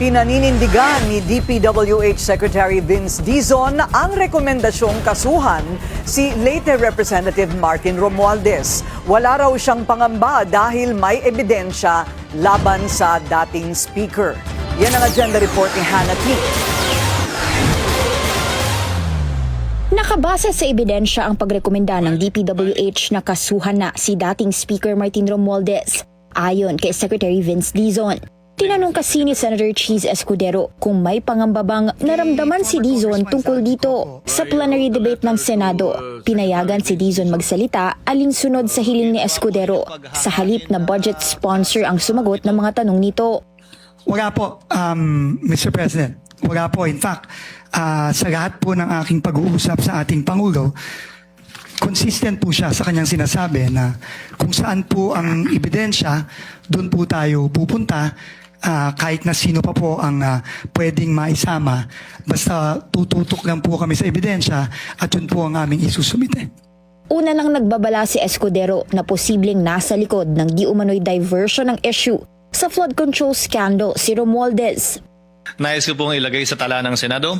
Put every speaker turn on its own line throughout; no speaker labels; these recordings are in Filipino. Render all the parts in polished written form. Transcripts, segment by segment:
Pinaninindigan ni DPWH Secretary Vince Dizon ang rekomendasyong kasuhan si late Representative Martin Romualdez. Wala raw siyang pangamba dahil may ebidensya laban sa dating speaker. Yan ang agenda report ni Hannah T.
Nakabase sa ebidensya ang pagrekomenda ng DPWH na kasuhan na si dating Speaker Martin Romualdez. Ayon kay Secretary Vince Dizon, tinanong kasi ni Senator Cheese Escudero kung may pangambabang naramdaman si Dizon tungkol dito. Sa plenary debate ng Senado, pinayagan si Dizon magsalita alinsunod sa hiling ni Escudero. Sa halip na budget sponsor ang sumagot ng mga tanong nito.
Wala po, Mr. President. Wala po. In fact, sa lahat po ng aking pag-uusap sa ating Pangulo, consistent po siya sa kanyang sinasabi na kung saan po ang ebidensya, doon po tayo pupunta. Kahit na sino pa po ang pwedeng maisama, basta tututok lang po kami sa ebidensya at yun po ang aming isusumite.
Una nang nagbabala si Escudero na posibleng nasa likod ng di umano'y diversion ng issue sa flood control scandal si Romualdez.
Nais ko pong ilagay sa tala ng Senado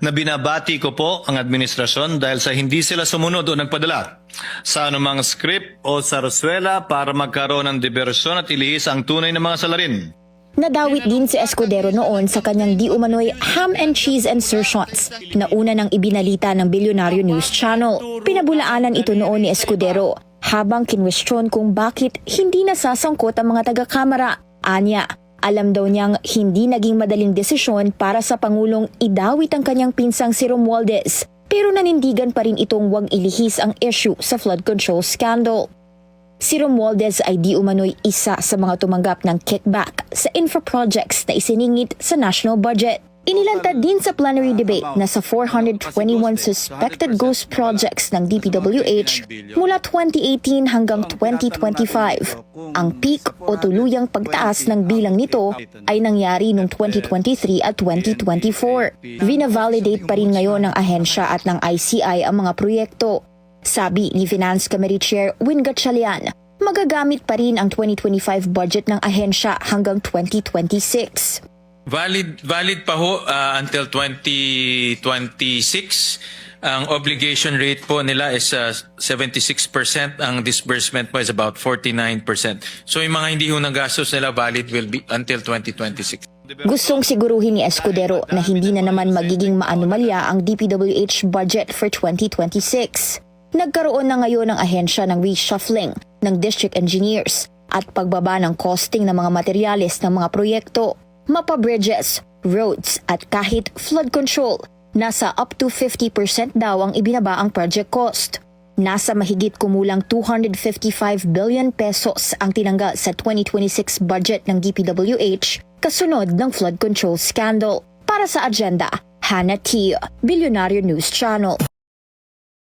na binabati ko po ang administrasyon dahil sa hindi sila sumunod o nagpadala sa anumang script o sarsuela para magkaroon ng diversyon at ilihis ang tunay na mga salarin.
Nadawit din si Escudero noon sa kanyang di umano'y ham and cheese insertions na una nang ibinalita ng Bilyonaryo News Channel. Pinabulaanan ito noon ni Escudero habang kinwestiyon kung bakit hindi nasasangkot ang mga taga-kamara. Anya, alam daw niyang hindi naging madaling desisyon para sa Pangulong idawit ang kanyang pinsang si Romualdez, pero nanindigan pa rin itong wag ilihis ang issue sa flood control scandal. Si Romualdez ay di umano'y isa sa mga tumanggap ng kickback sa infra projects na isiningit sa national budget. Inilantad din sa plenary debate na sa 421 suspected ghost projects ng DPWH mula 2018 hanggang 2025. Ang peak o tuluyang pagtaas ng bilang nito ay nangyari noong 2023 at 2024. Vina-validate pa rin ngayon ng ahensya at ng ICI ang mga proyekto. Sabi ni Finance Committee Chair Win Gatchalian, magagamit pa rin ang 2025 budget ng ahensya hanggang 2026.
Valid pa ho until 2026. Ang obligation rate po nila is 76%. Ang disbursement po is about 49%. So yung mga hindi ho nagastos nila valid will be until 2026.
Gustong siguruhin ni Escudero na hindi na naman magiging maanomalya ang DPWH budget for 2026. Nagkaroon na ngayon ng ahensya ng reshuffling ng district engineers at pagbaba ng costing ng mga materyales ng mga proyekto, mapa-bridges, roads at kahit flood control. Nasa up to 50% daw ang ibinaba ang project cost. Nasa mahigit kumulang 255 billion pesos ang tinanggal sa 2026 budget ng DPWH kasunod ng flood control scandal. Para sa agenda, Hannah T. Bilyonaryo News Channel.